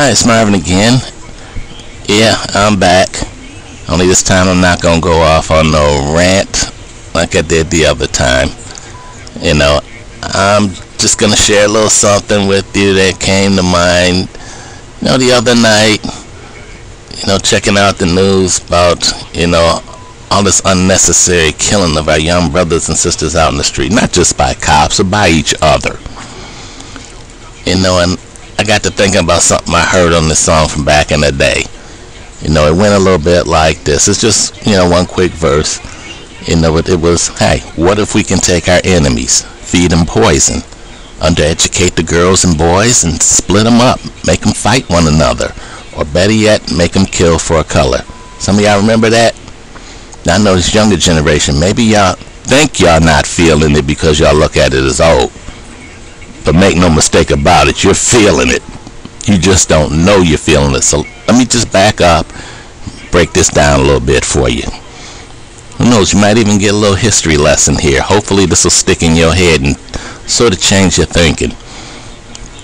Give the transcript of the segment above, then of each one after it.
Hi, it's Marvin again. Yeah, I'm back. Only this time I'm not gonna go off on no rant like I did the other time. I'm just gonna share a little something with you that came to mind. The other night, checking out the news about, all this unnecessary killing of our young brothers and sisters out in the street, not just by cops, but by each other. And I got to thinking about something I heard on this song from back in the day. It went a little bit like this. It's just, one quick verse. It was, hey, what if we can take our enemies, feed them poison, undereducate the girls and boys, and split them up, make them fight one another, or better yet, make them kill for a color. Some of y'all remember that? Now, I know this younger generation, maybe y'all think y'all not feeling it because y'all look at it as old. But make no mistake about it, you're feeling it. You just don't know you're feeling it. So let me just back up, break this down a little bit for you. Who knows, you might even get a little history lesson here. Hopefully this will stick in your head and sort of change your thinking.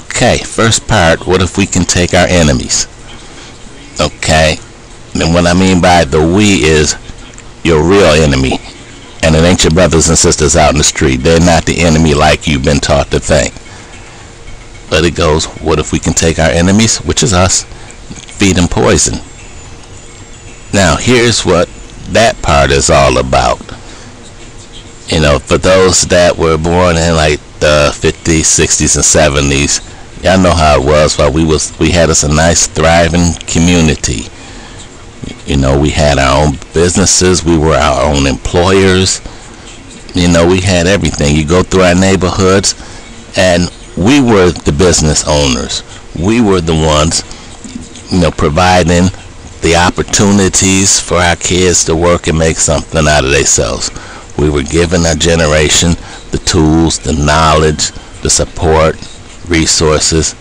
Okay, first part, what if we can take our enemies? Okay, and what I mean by the we is your real enemy. And it ain't your brothers and sisters out in the street. They're not the enemy like you've been taught to think. But it goes, what if we can take our enemies, which is us, feed them poison? Now, here's what that part is all about. For those that were born in like the 50s, 60s, and 70s, y'all know how it was while we had us a nice, thriving community. We had our own businesses, we were our own employers, we had everything. You go through our neighborhoods, and we were the business owners. We were the ones, providing the opportunities for our kids to work and make something out of themselves. We were giving our generation the tools, the knowledge, the support, resources,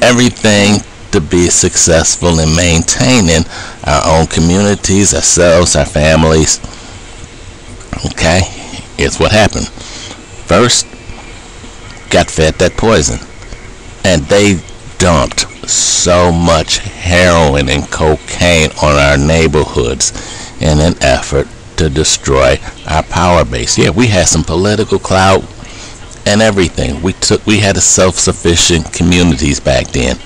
everything to be successful in maintaining our own communities, ourselves, our families. Okay, here's what happened. First, got fed that poison, and they dumped so much heroin and cocaine on our neighborhoods in an effort to destroy our power base. Yeah, we had some political clout and everything. We had a self-sufficient communities back then,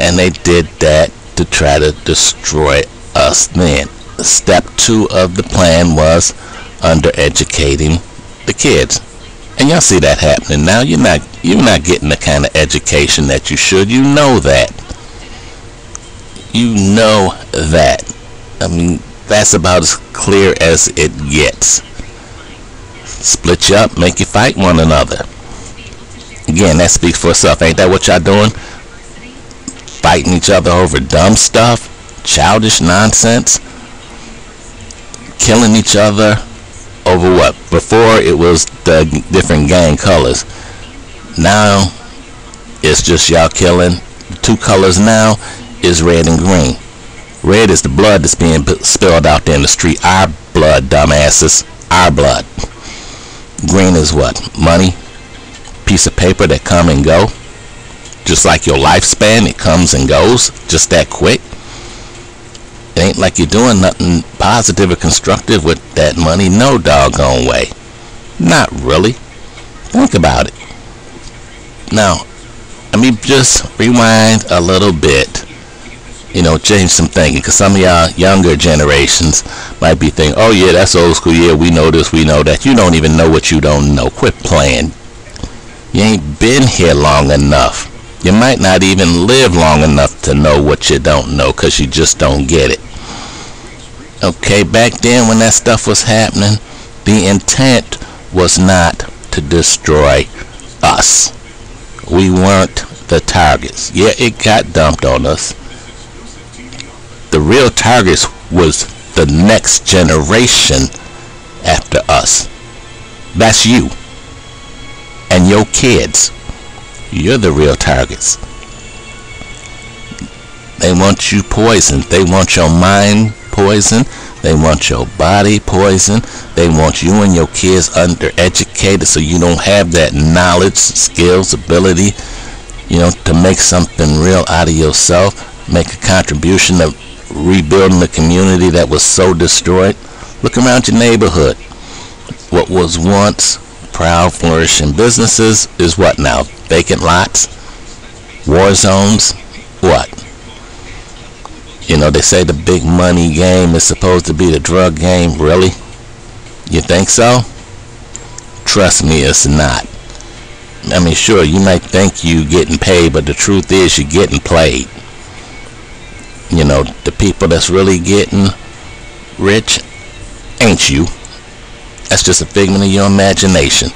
and they did that to try to destroy us then. Step 2 of the plan was undereducating the kids. And y'all see that happening now. You're not getting the kind of education that you should. You know that. You know that. I mean, that's about as clear as it gets. Split you up, make you fight one another. Again, that speaks for itself. Ain't that what y'all doing? Fighting each other over dumb stuff, childish nonsense, killing each other over what? Before it was the different gang colors. Now it's just y'all killing. 2 colors now is red and green. Red is the blood that's being spilled out there in the street. Our blood, dumbasses. Our blood. Green is what? Money. Piece of paper that come and go. Just like your lifespan, it comes and goes just that quick. It ain't like you're doing nothing positive or constructive with that money. No doggone way. Not really. Think about it. Now, let me just rewind a little bit. Change some thinking. Because some of y'all younger generations might be thinking, oh yeah, that's old school. Yeah, we know this, we know that. You don't even know what you don't know. Quit playing. You ain't been here long enough. You might not even live long enough to know what you don't know because you just don't get it. Okay, back then when that stuff was happening, the intent was not to destroy us. We weren't the targets. Yeah, it got dumped on us. The real targets was the next generation after us. That's you and your kids. You're the real targets. They want you poisoned. They want your mind poisoned. They want your body poisoned. They want you and your kids undereducated so you don't have that knowledge, skills, ability, to make something real out of yourself, make a contribution of rebuilding the community that was so destroyed. Look around your neighborhood. What was once proud, flourishing businesses is what now? Vacant lots? War zones? What? They say the big money game is supposed to be the drug game. Really? You think so? Trust me, it's not. Sure, you might think you getting paid, but the truth is you're getting played. The people that's really getting rich ain't you. That's just a figment of your imagination.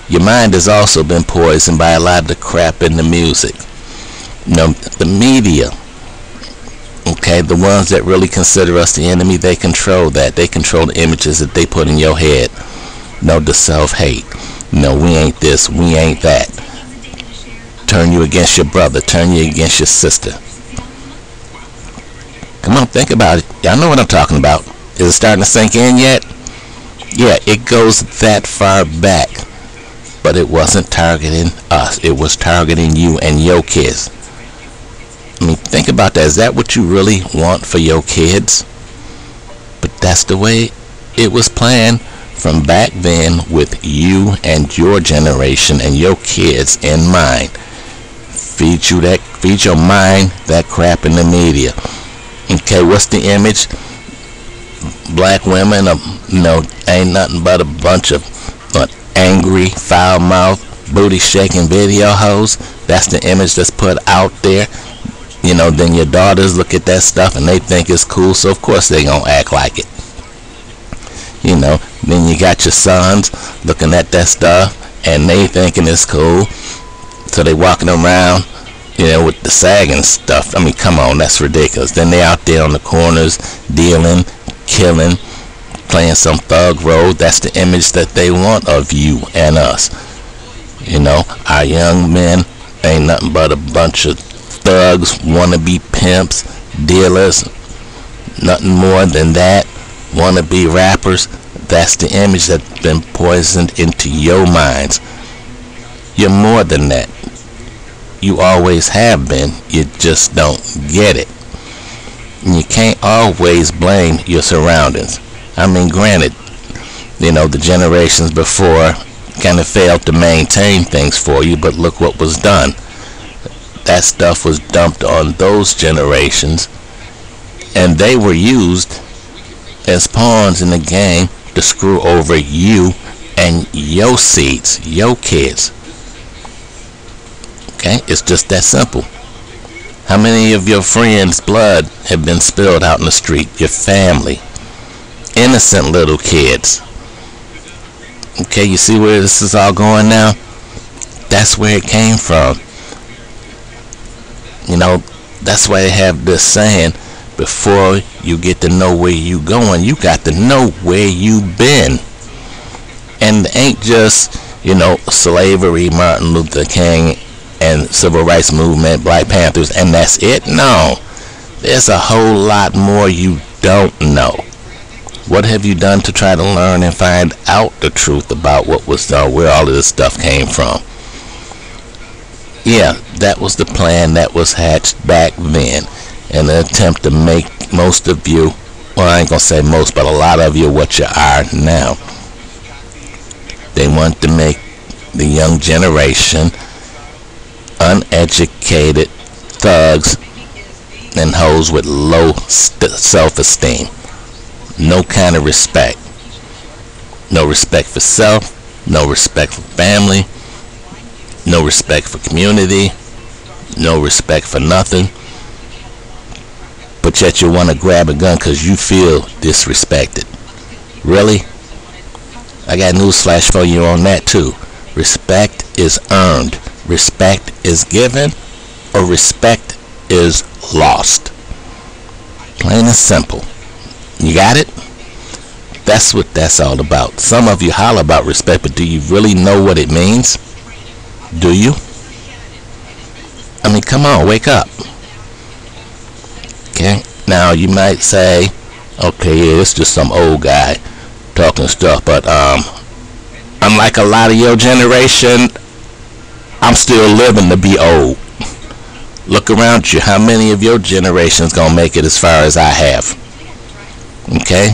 Your mind has also been poisoned by a lot of the crap in the music. The media, okay, the ones that really consider us the enemy, they control that. They control the images that they put in your head. The self-hate. We ain't this, we ain't that. Turn you against your brother, turn you against your sister. Come on, think about it. Y'all know what I'm talking about. Is it starting to sink in yet? Yeah, it goes that far back. But it wasn't targeting us. It was targeting you and your kids. Think about that. Is that what you really want for your kids? But that's the way it was planned from back then, with you and your generation and your kids in mind. Feed your mind that crap in the media. Okay, what's the image? Black women, ain't nothing but a bunch of angry, foul-mouthed, booty-shaking video hoes. That's the image that's put out there. Then your daughters look at that stuff and they think it's cool, so of course they gonna act like it. Then you got your sons looking at that stuff and they thinking it's cool, so they walking around, with the sagging stuff. Come on, that's ridiculous. Then they out there on the corners dealing, killing, playing some thug role. That's the image that they want of you and us. Our young men ain't nothing but a bunch of thugs, wannabe pimps, dealers, nothing more than that. Wannabe rappers. That's the image that's been poisoned into your minds. You're more than that. You always have been. You just don't get it. And you can't always blame your surroundings. Granted, the generations before kind of failed to maintain things for you, but look what was done. That stuff was dumped on those generations, and they were used as pawns in the game to screw over you and your seeds, your kids. Okay, it's just that simple. How many of your friends' blood have been spilled out in the street? Your family. Innocent little kids. Okay, you see where this is all going now? That's where it came from. That's why they have this saying, before you get to know where you going, you got to know where you been. And it ain't just, slavery, Martin Luther King, and civil rights movement, Black Panthers, and that's it. No, there's a whole lot more you don't know. What have you done to try to learn and find out the truth about what was done, where all of this stuff came from? Yeah, that was the plan that was hatched back then, in an attempt to make most of you, well, I ain't gonna say most, but a lot of you what you are now. They want to make the young generation uneducated thugs and hoes with low self-esteem. No kind of respect. No respect for self, no respect for family, no respect for community, no respect for nothing. But yet you want to grab a gun because you feel disrespected. Really? I got newsflash for you on that too. Respect is earned. Respect is given, or respect is lost. Plain and simple. You got it? That's what that's all about. Some of you holler about respect, but do you really know what it means? Do you? Come on, wake up. Okay? Now you might say, okay, yeah, it's just some old guy talking stuff, but unlike a lot of your generation, I'm still living to be old. Look around you. How many of your generation's gonna make it as far as I have? Okay?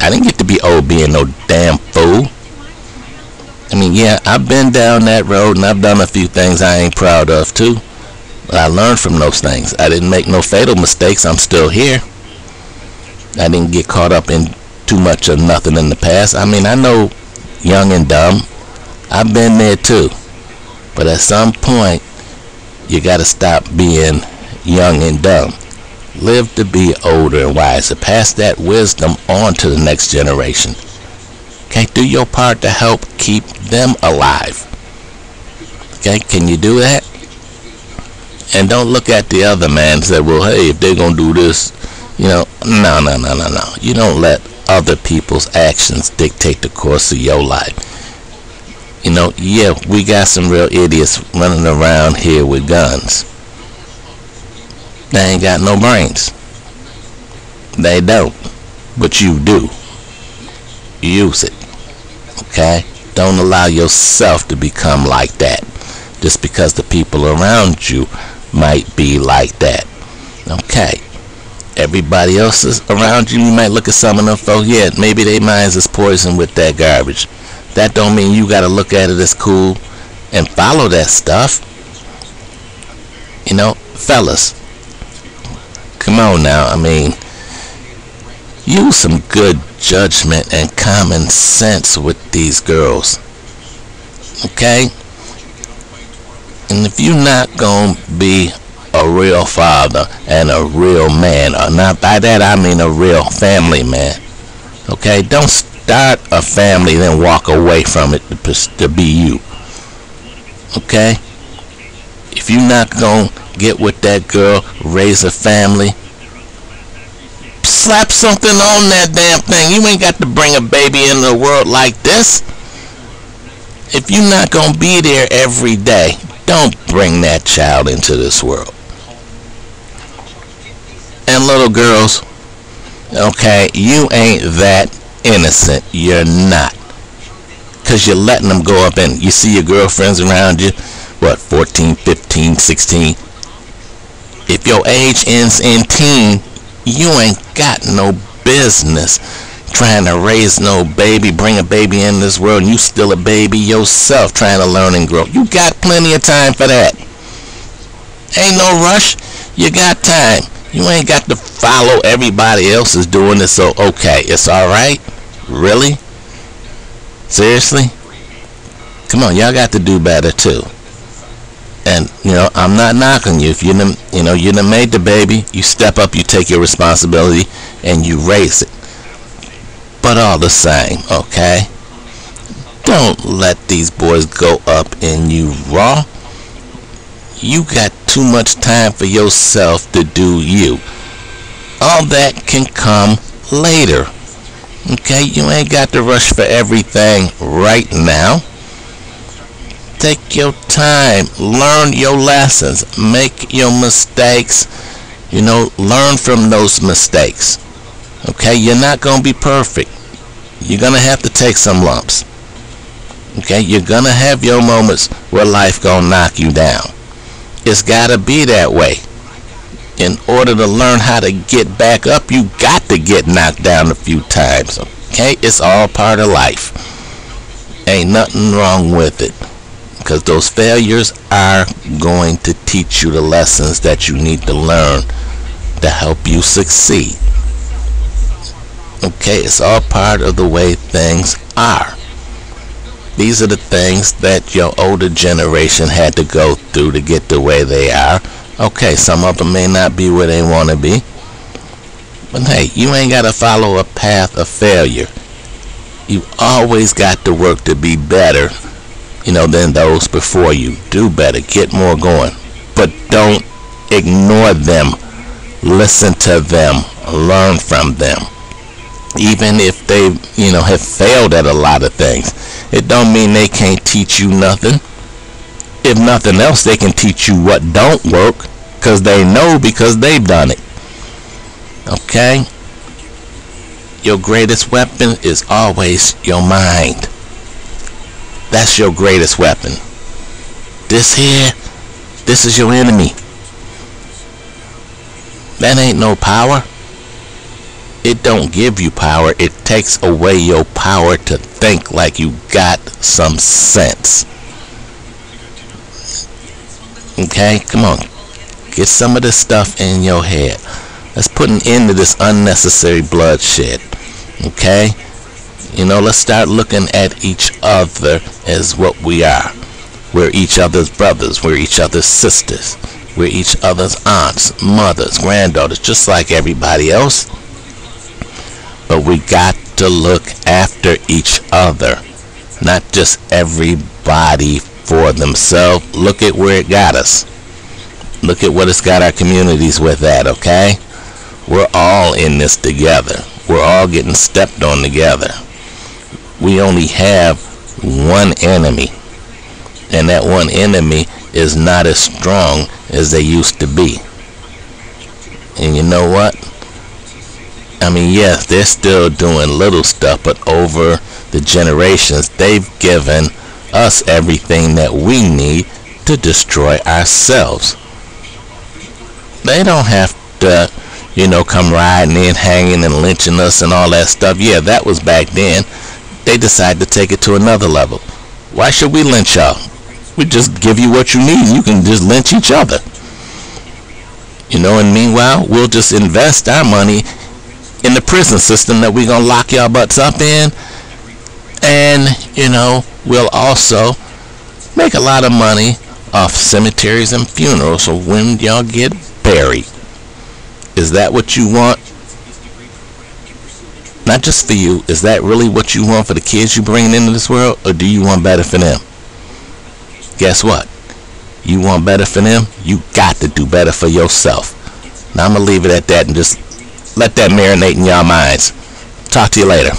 I didn't get to be old being no damn fool. I mean, yeah, I've been down that road and I've done a few things I ain't proud of too. But I learned from those things. I didn't make no fatal mistakes. I'm still here. I didn't get caught up in too much of nothing in the past. I mean, I know young and dumb. I've been there too. But at some point, you gotta stop being young and dumb. Live to be older and wiser. Pass that wisdom on to the next generation. Okay, do your part to help keep them alive. Okay, can you do that? And don't look at the other man and say, well, hey, if they're gonna do this, no. You don't let other people's actions dictate the course of your life. Yeah, we got some real idiots running around here with guns. They ain't got no brains. They don't. But you do. Use it. Okay? Don't allow yourself to become like that. Just because the people around you might be like that. Okay? Everybody else is around you, you might look at some of them folks, yeah, maybe their minds is poisoned with that garbage. That don't mean you gotta look at it as cool and follow that stuff. Fellas, come on now. I mean, use some good judgment and common sense with these girls. Okay? And if you're not gonna be a real father and a real man, or not by that I mean a real family man, okay, don't start a family then walk away from it to be you. Okay? If you're not gonna get with that girl, raise a family, slap something on that damn thing. You ain't got to bring a baby into the world like this. If you're not gonna be there every day, don't bring that child into this world. And little girls, okay, you ain't that innocent. You're not. Because you're letting them go up and you see your girlfriends around you, 14, 15, 16. If your age ends in teen, you ain't got no business trying to raise no baby, bring a baby in this world, and you still a baby yourself trying to learn and grow. You got plenty of time for that. Ain't no rush. You got time. You ain't got to follow everybody else is doing it, so okay, it's alright? Really? Seriously? Come on, y'all got to do better too. And, I'm not knocking you. If you done made the baby, you step up, you take your responsibility, and you raise it. But all the same, okay? Don't let these boys go up in you raw. You got too much time for yourself to do you. All that can come later. Okay? You ain't got to rush for everything right now. Take your time. Learn your lessons. Make your mistakes. Learn from those mistakes. Okay? You're not going to be perfect. You're going to have to take some lumps. Okay? You're going to have your moments where life going to knock you down. It's got to be that way. In order to learn how to get back up, you got to get knocked down a few times. Okay? It's all part of life. Ain't nothing wrong with it. Because those failures are going to teach you the lessons that you need to learn to help you succeed. Okay? It's all part of the way things are. These are the things that your older generation had to go through to get the way they are. Okay, some of them may not be where they want to be. But hey, you ain't got to follow a path of failure. You always got to work to be better, than those before you. Do better. Get more going. But don't ignore them. Listen to them. Learn from them. Even if they, have failed at a lot of things. It don't mean they can't teach you nothing. If nothing else, they can teach you what don't work, because they know, because they've done it. Okay? Your greatest weapon is always your mind. That's your greatest weapon. This is your enemy. That ain't no power. It don't give you power. It takes away your power to think like you got some sense. Okay, come on. Get some of this stuff in your head. Let's put an end to this unnecessary bloodshed. Okay? You know, let's start looking at each other as what we are. We're each other's brothers. We're each other's sisters. We're each other's aunts, mothers, granddaughters, just like everybody else. But we got to look after each other, not just everybody for themselves. Look at where it got us. Look at what it's got our communities with that, okay? We're all in this together. We're all getting stepped on together. We only have one enemy, and that one enemy is not as strong as they used to be. And you know what? I mean, yes, they're still doing little stuff, but over the generations, they've given us everything that we need to destroy ourselves. They don't have to, you know, come riding in, hanging and lynching us and all that stuff. Yeah, that was back then. They decided to take it to another level. Why should we lynch y'all? We just give you what you need and you can just lynch each other. You know, and meanwhile, we'll just invest our money in the prison system that we're going to lock y'all butts up in. And, you know, we'll also make a lot of money off cemeteries and funerals. So when y'all get buried, is that what you want? Not just for you. Is that really what you want for the kids you bringing into this world? Or do you want better for them? Guess what? You want better for them? You got to do better for yourself. Now I'm going to leave it at that and just let that marinate in y'all minds. Talk to you later.